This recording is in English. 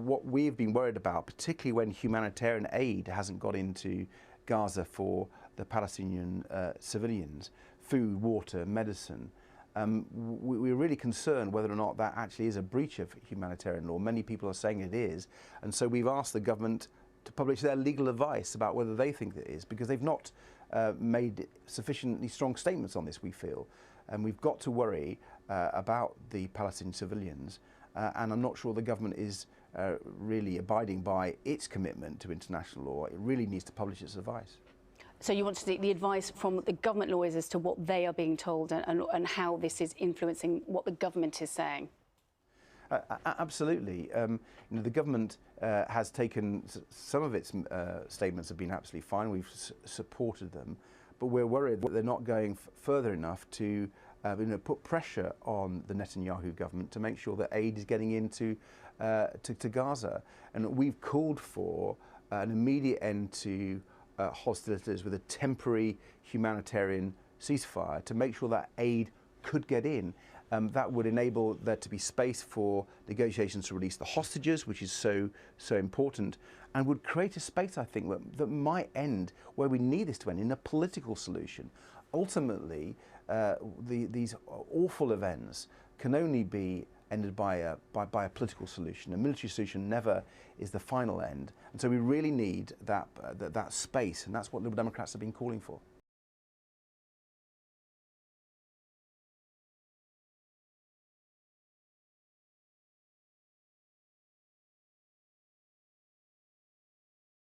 what we've been worried about, particularly when humanitarian aid hasn't got into Gaza for the Palestinian civilians, food, water, medicine, we're really concerned whether or not that actually is a breach of humanitarian law. Many people are saying it is, and so we've asked the government to publish their legal advice about whether they think it is, because they've not made sufficiently strong statements on this, we feel. And we've got to worry about the Palestinian civilians, and I'm not sure the government is really abiding by its commitment to international law. It really needs to publish its advice. So you want to take the advice from the government lawyers as to what they are being told and how this is influencing what the government is saying? Absolutely. The government has taken some of its statements have been absolutely fine. We've supported them, but we're worried that they're not going further enough to put pressure on the Netanyahu government to make sure that aid is getting into to Gaza. And we've called for an immediate end to hostilities with a temporary humanitarian ceasefire to make sure that aid could get in. That would enable there to be space for negotiations to release the hostages, which is so important, and would create a space, I think, that might end where we need this to end, in a political solution. Ultimately, these awful events can only be ended by a political solution. A military solution never is the final end, and so we really need that space, and that's what Liberal Democrats have been calling for.